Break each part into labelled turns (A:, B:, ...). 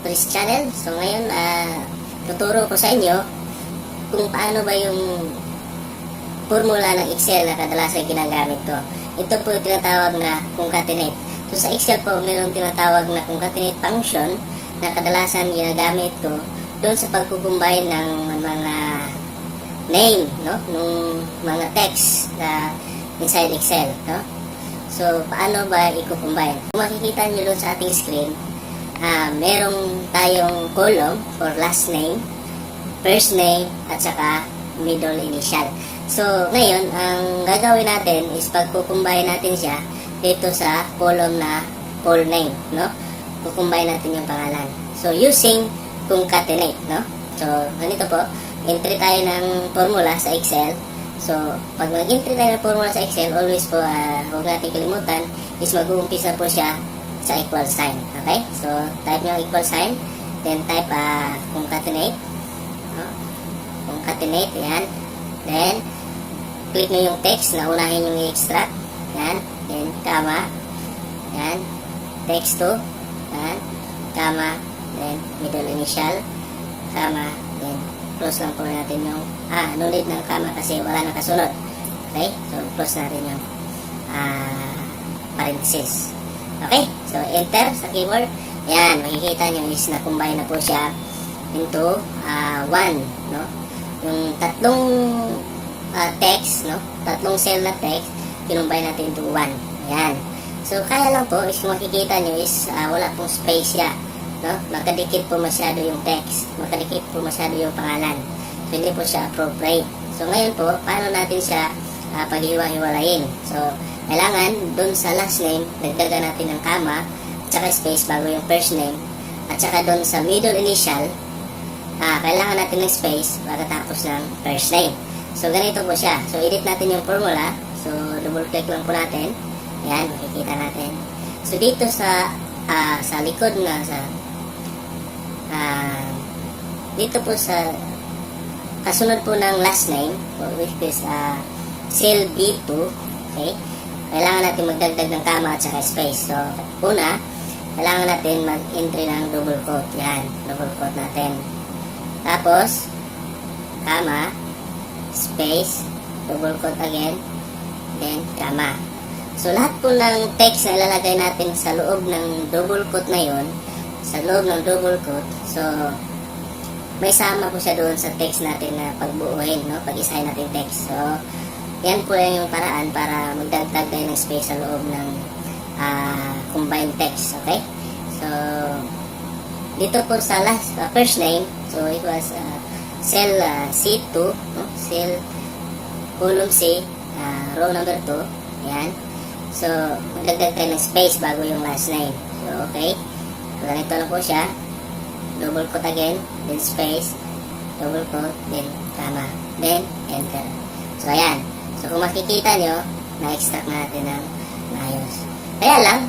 A: Chris Channel. So ngayon, tuturo ko sa inyo kung paano ba yung formula ng Excel na kadalasan ginagamit ko. Ito po yung tinatawag na concatenate. So sa Excel po, mayroong tinatawag na concatenate function na kadalasan ginagamit ko doon sa pagkukumbine ng mga name, no? Nung mga text na inside Excel, no? So, paano ba i-combine? Kung makikita nyo doon sa ating screen, merong tayong column for last name, first name, at saka middle initial. So, ngayon, ang gagawin natin is pagkukumbine natin siya dito sa column na full name, no? Kukumbine natin yung pangalan. So, using concatenate, no? So, ganito po, entry tayo ng formula sa Excel. So, pag mag-entry tayo ng formula sa Excel, always po, huwag natin kalimutan, is mag-uumpisa po siya sa equal sign. Okay? So, type nyo equal sign, then type concatenate. No? Concatenate, yan. Then, click nyo yung text na unahin yung i-extract. Yan. Then, comma. Yan. Text 2. Yan. Comma. Then, middle initial. Comma. Then, close lang po natin yung no need ng comma kasi wala nang kasunod. Okay? So, close natin yung parenthesis. Okay? So, enter sa keyboard. Yan. Makikita nyo is na-combine na po siya into 1. No? Yung tatlong text, no? Tatlong cell na text, kinumbine natin into 1. Yan. So, kaya lang po, is kung makikita nyo is wala pong space siya. No? Makadikit po masyado yung text. Makadikit po masyado yung pangalan. So, hindi po siya appropriate. So, ngayon po, paano natin siya paghiwa-hiwalayin? So, kailangan dun sa last name, dagdagan natin ng comma, at saka space bago yung first name, at saka dun sa middle initial, kailangan natin ng space pagkatapos ng first name. So, ganito po siya. So, edit natin yung formula. So, double-click lang po natin. Yan, makikita natin. So, dito sa likod na dito po sa kasunod po ng last name, which is cell B2, okay? Kailangan natin magdagdag ng comma at saka space. So, una, kailangan natin mag-entry ng double quote. Yan, double quote natin. Tapos, comma, space, double quote again, then comma. So, lahat po ng text na ilalagay natin sa loob ng double quote na yun, sa loob ng double quote, so, may sama po siya doon sa text natin na pagbuuhin, no? Pag-isahin natin text. So, yan po yung paraan para magdagdag tayo ng space sa loob ng combined text, okay? So, dito po sa last, first name, so it was cell C2, no? Cell column C, row number 2, yan. So, magdagdag tayo ng space bago yung last name. So, okay. So, ganito lang po siya. Double quote again, then space, double quote, then comma, then enter. So, ayan. So, kung makikita nyo, na-extract natin ng maayos. Kaya lang,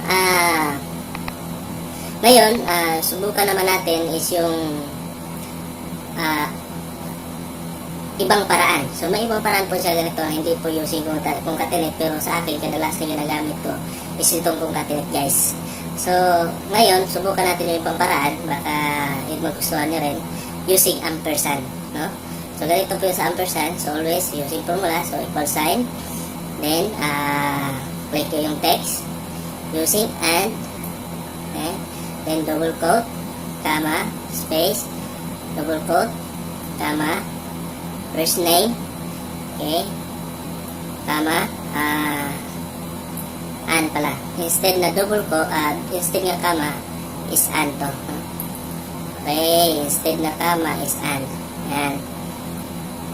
A: ngayon, subukan naman natin is yung ibang paraan. So, may ibang paraan po siya ganito, hindi po using concatenate, pero sa akin, kadalasan ginagamit ko is itong concatenate, guys. So, ngayon, subukan natin yung ibang paraan, baka magustuhan nyo rin, using ampersand, no? So, ganito po yung sa ampersand, so always using formula, so equal sign, then, click yung text, using and, okay, then double quote, comma, space, double quote, comma, first name, okay, comma, and pala. Instead na double quote, instead nga comma, is and to. Okay, instead na comma is and. Yan.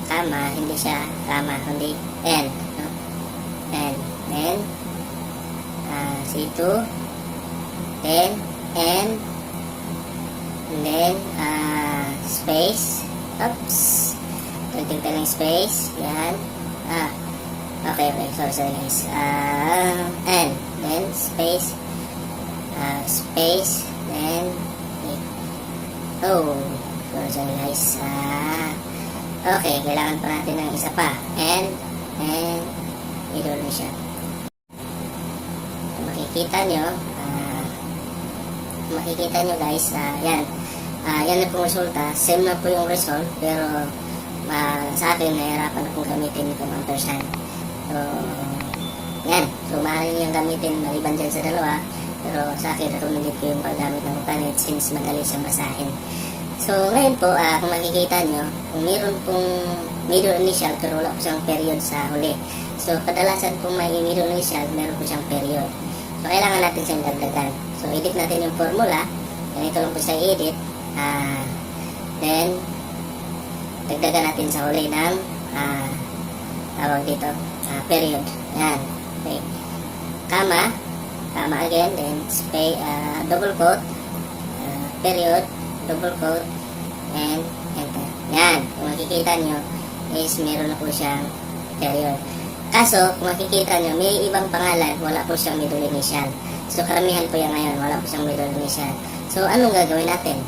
A: Comma, hindi siya comma, hindi and. No? And. Then, C2, then, and then, space, oops, kunting talang space, yan, okay, sorry guys, and then space, space, then sorry guys, okay, kailangan pa natin ng isa pa, and middle na siya. So, makikita nyo guys, yan, yan na pong resulta. Same na po yung result, pero sa akin, nahirapan na pong gamitin itong ampersand. So, yan. So, maaari niyang gamitin maliban dyan sa dalawa. Pero sa akin, recommended ko yung paggamit ng concatenate since madali siyang basahin. So, ngayon po, kung makikita nyo, kung meron pong middle initial, pero wala po siyang period sa huli. So, kadalasan kung may middle initial, meron po siyang period. So, kailangan natin siyang dagdagan. So, edit natin yung formula. Ganito lang po siya edit. Then, dagdagan natin sa huli ng tawag dito, period. Yan. Okay. Comma again, then space, double quote, period, double quote, and enter. Yan. Kung makikita nyo, is meron na po siyang period. Kaso, kung makikita nyo, may ibang pangalan, wala po siyang middle initial. So, karamihan po yan ngayon, wala po siyang middle initial. So, anong gagawin natin?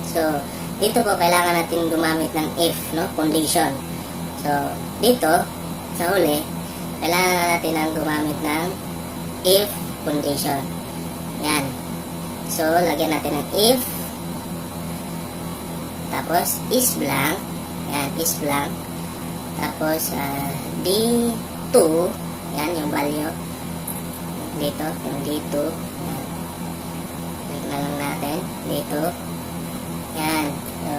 A: So, dito po, kailangan natin gumamit ng if, no? Condition. So, dito, sa huli, kailangan natin ang gumamit ng if condition. Yan. So, lagyan natin ng if. Tapos, is blank. Yan, is blank. Tapos, D2. Yan, yung value. Dito, yung D2. Yan. Click na lang natin. D2. Yan. So,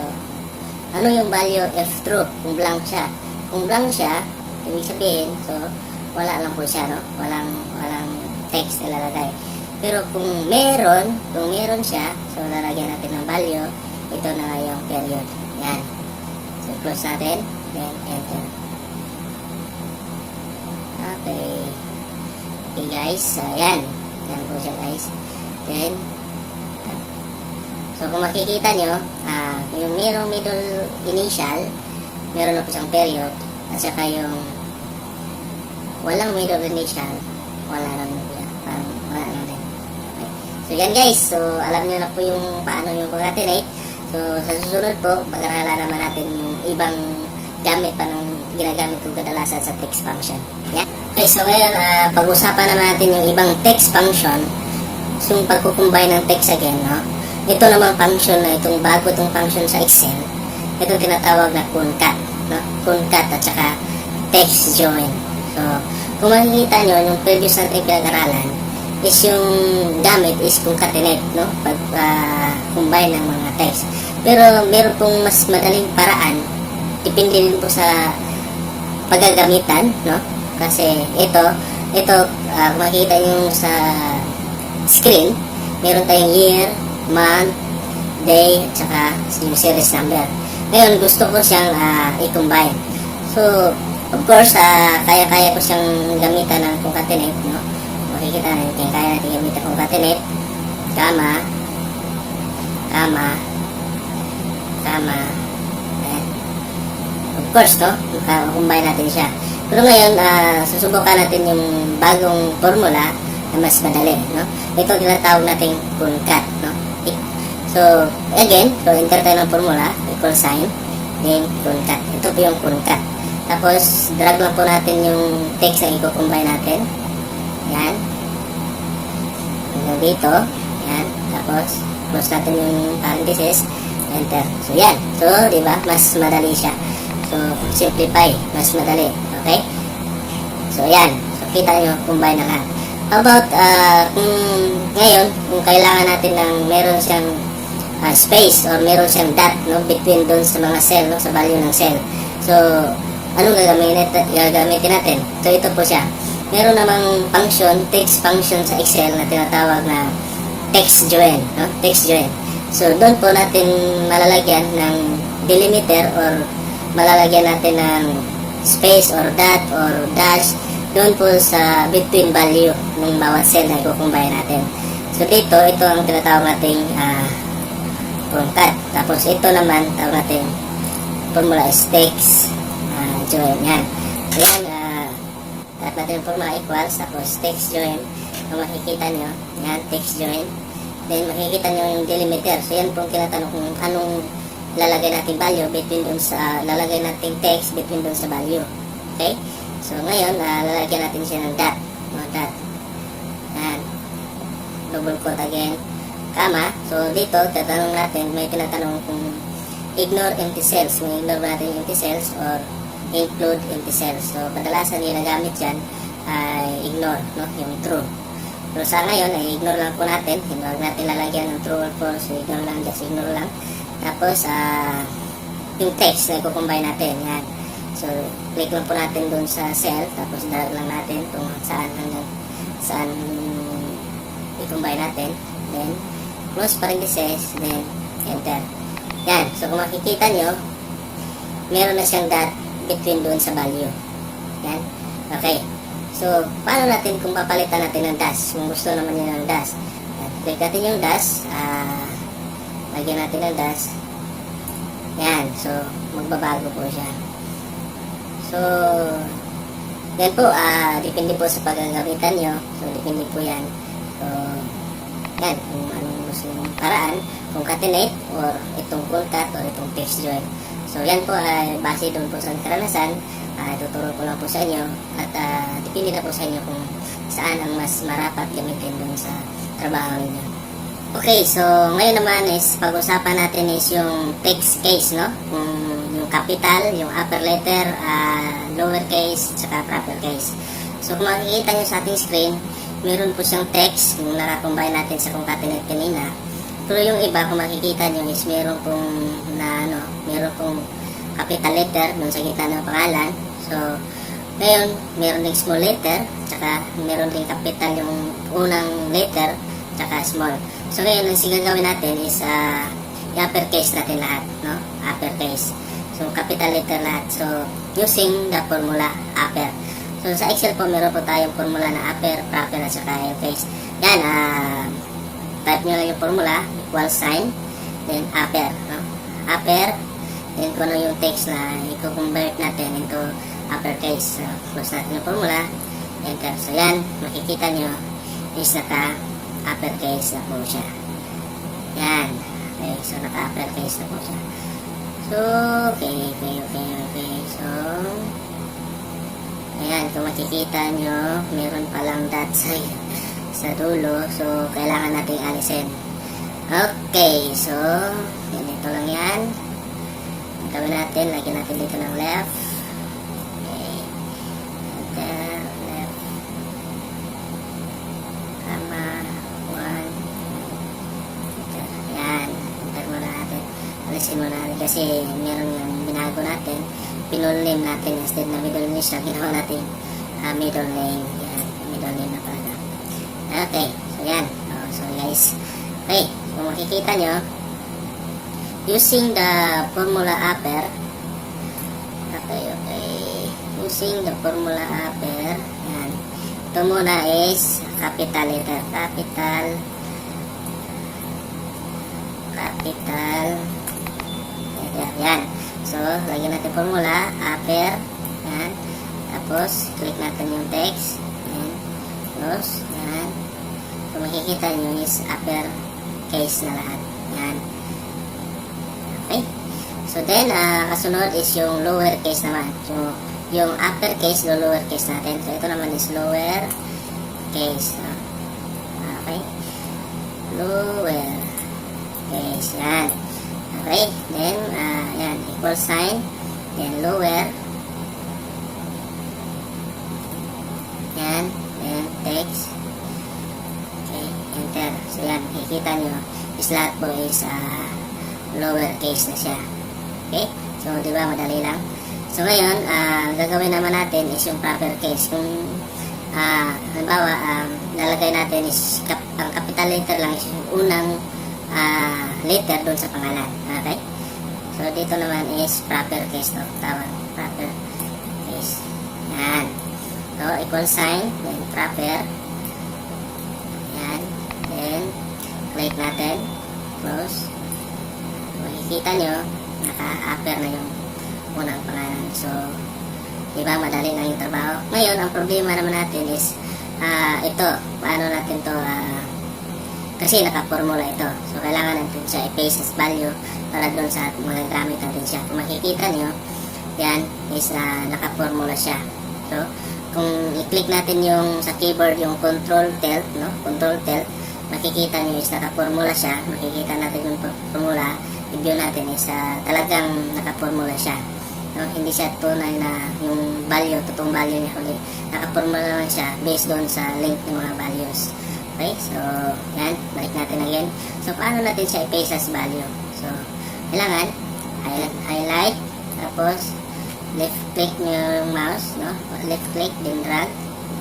A: ano yung value if true? Kung blank siya. Kung blank siya, ibig sabihin, so, wala lang po siya, no? Walang text ilalagay. Pero kung meron siya, so, lalagyan natin ng value, ito na yung period. Yan. So, close natin, then enter. Okay. Okay, guys. Yan. Yan po siya, guys. Then, so, kung makikita nyo, yung merong middle initial, meron na po siyang period, at saka yung walang middle initial, wala lang po yan. Wala lang din. Okay. So, yan guys. So, alam nyo na po yung paano yung concatenate. So, sa susunod po, pag-aralan naman natin yung ibang gamit pa ng ginagamit kong kadalasan sa text function. Yan. Okay, so ngayon, pag-usapan naman natin yung ibang text function. So, yung pagkukumbine ng text again, no? Ito naman function na itong bago itong function sa Excel. Ito tinatawag na concat, no? Concat at saka text join. So, kung makikita nyo, yung previous natin pinag-aralan is yung gamit is concatenate, no? Pag-combine ng mga text. Pero meron pong mas madaling paraan. Depende din po sa paggagamitan, no? Kasi ito, kung makikita nyo sa screen, meron tayong year, month, day, at saka yung series number. Ngayon, gusto ko siyang i-combine. So, of course, kaya-kaya ko siyang gamitan ng concatenate, no? Makikita natin, kaya natin gamitan ng concatenate, comma, and of course, no? Combine natin siya. Pero ngayon, susubukan natin yung bagong formula na mas madali, no? Ito tinatawag natin concat, no? So, again, enter tayo ng formula, equal sign, then concat. Ito po yung concat. Tapos, drag lang po natin yung text na i-combine natin. Yan. Hanggang dito. Yan. Tapos, close natin yung parenthesis. Enter. So, yan. So, di ba? Mas madali siya. So, simplify. Mas madali. Okay? So, yan. So, kita nyo, combine na lahat. How about, ngayon, kung kailangan natin ng meron siyang space or meron siyang dot, no, between doon sa mga cell, no, sa value ng cell. So, anong gagamitin natin? So, ito po siya. Meron namang function, text function sa Excel na tinatawag na text join, no? Text join. So, doon po natin malalagyan ng delimiter or malalagyan natin ng space or dot or dash doon po sa between value ng bawat cell na i-combine natin. So, dito, ito ang tinatawag nating concat. Tapos, ito naman, tawag natin formula is text join. Yan. So, yan, tawag natin formula equals, tapos text join. Kung makikita nyo, yan, text join. Then, makikita nyo yung delimiter. So, yan pong tinatanong kung anong lalagay natin value between dun sa, lalagay natin text between dun sa value. Okay? So, ngayon, lalagyan natin siya ng dot. No, dot. Yan. Double quote again. comma. So, dito, tatanong natin, may tinatanong kung ignore empty cells. Kung ignore ba natin yung empty cells or include empty cells. So, kadalasan yung nagamit dyan ay ignore, no? Yung true. So, sa ngayon, ay ignore lang po natin. Hindi natin lalagyan ng true or false. So, ignore lang, just ignore lang. Tapos, yung text na i-combine natin. Yan. So, click lang po natin dun sa cell. Tapos, drag lang natin kung saan hanggang saan i-combine natin. Then, close parenthesis. Then, enter. Yan. So, kung makikita nyo, meron na siyang dot between doon sa value. Yan. Okay. So, paano natin kung papalitan natin ng dash? Kung gusto naman nyo ng dash. Click natin yung dash. Lagyan natin ng dash. Yan. So, magbabago po siya. So, yan po. Depende po sa paggagamitan nyo. So, depende po yan. So, yan. Kung anong gusto yung paraan. Kung catenate or itong concat or itong text join. So, yan po ay base doon po sa karanasan. Tuturo ko lang po sa inyo at depende na po sa inyo kung saan ang mas marapat gamitin dun sa trabaho niyo. Okay, so ngayon naman is pag-usapan natin is yung text case, no? Yung capital, yung upper letter, lower case, saka proper case. So kung makikita nyo sa ating screen, meron po siyang text yung nakakombine natin sa concatenate kanina. Pero yung iba, kung makikita nyo is meron pong capital letter dun sa gitna ng pangalan. So, ngayon, meron ding small letter, tsaka meron ding capital yung unang letter, tsaka small. So, ngayon, ang gagawin natin is i-uppercase natin lahat, no? Uppercase. So, capital letter lahat. So, using the formula upper. So, sa Excel po, meron po tayong formula na upper, proper, at saka case. Yan, type nyo lang yung formula, equal sign, then upper, no? Upper, then kung ano yung text na i-convert natin into uppercase. So, close natin yung formula. Enter. So, yan. Makikita nyo is naka-uppercase na po siya. Yan. Okay. So, naka-uppercase na po siya. So, okay. So, ayan. Kung makikita nyo, meron palang dot sa dulo. So, kailangan natin alisin. Okay. So, ganito lang yan. Gawin natin, lagyan natin dito ng left. Okay. Enter, left. Comma, 1. Enter. Yan. Enter muna natin. Alisin muna natin kasi meron yung binago natin. Pinulim natin instead na middle name siya. Ginawa natin middle name. Yan. Middle name na talaga. Okay. So, yan. So, guys. Okay. Kung makikita nyo, using the formula upper. Okay. Using the formula upper. Yan. Ito muna is capital letter. Capital letter. Yan. So, lagyan natin formula upper. Yan. Tapos, click natin yung text. Yan. Close. Yan. Kung makikita nyo is upper case na lahat. Yan. Okay. So then, kasunod is yung lower case naman. So, yung upper case, lower case natin. So, ito naman is lower case. Okay. Lower case. Yan. Okay. Then, yan. Equal sign. Then, lower. Yan. Then, text. Okay. Enter. So, yan. Kikita nyo. Is lahat po is, lower case na siya. Okay? So, di ba, madali lang. So, ngayon, gagawin naman natin is yung proper case. Kung, halimbawa, lalagay natin is ang capital letter lang is yung unang letter doon sa pangalan. Okay? So, dito naman is proper case to. Tawag. Proper case. Yan. So, equal sign. Then, proper. Yan. Then, click natin. Close. Makikita nyo, naka-upper na yung unang pangalan. So, diba, madali lang yung trabaho. Ngayon, ang problema naman natin is, ito, paano natin to, kasi naka-formula ito. So, kailangan natin siya i-paste as value para doon sa magagamit natin siya. Kung makikita nyo, yan, is naka-formula siya. So, kung i-click natin yung sa keyboard, yung control tel, no? Control tel, makikita nyo is naka-formula siya. Makikita natin yung formula. I-view natin is talagang naka-formula siya. No? Hindi siya tunay na yung value, totoong value niya huli. Naka-formula lang siya based doon sa length ng mga values. Okay, so yan, balik natin again. So paano natin siya i-paste as value? So kailangan highlight, tapos left click nyo yung mouse, no? Left click, then drag.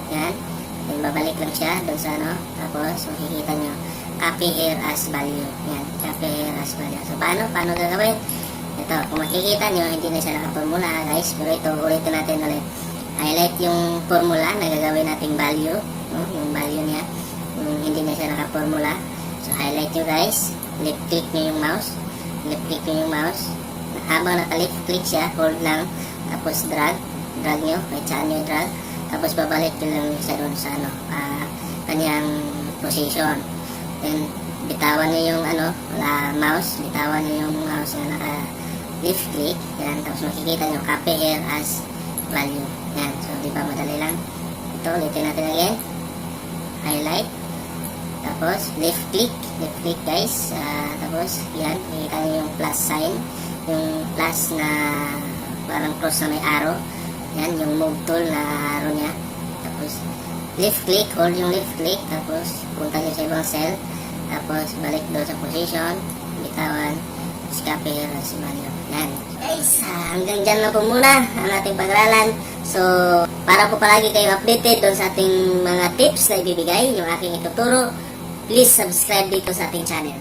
A: Yan. Then babalik lang siya doon sa ano. Tapos makikita nyo copy here as value. Yan, copy here as value. So paano gagawin? Ito, kung makikita nyo, hindi na siya naka-formula guys. Pero ito, ulitin natin ulit. Highlight yung formula na gagawin nating value, no? Yung value niya. Yung hindi na siya naka-formula. So highlight nyo guys. Left click nyo yung mouse. Left click nyo yung mouse. Habang naka-left click siya, hold lang. Tapos drag nyo, kahit saan nyo drag. Tapos babalik nyo lang siya doon sa ano, kanyang position. Then bitawan nyo yung ano, mouse, bitawan nyo yung mouse na naka left click. Yan, tapos makikita nyo copy here as value. Yan, so di ba madali lang. Ito, ulitin natin again. Highlight, tapos left click guys. Tapos yan, makikita nyo yung plus sign, yung plus na parang cross na may arrow. Yan, yung move tool na arrow niya. Tapos left click, hold yung left click. Tapos punta nyo sa ibang cell. Tapos balik doon sa position. Bitawan. Copy here as value. Yan. Guys, hanggang dyan na po muna ang ating pag-aralan. So, para po palagi kayong updated doon sa ating mga tips na ibibigay, yung aking ituturo, please subscribe dito sa ating channel.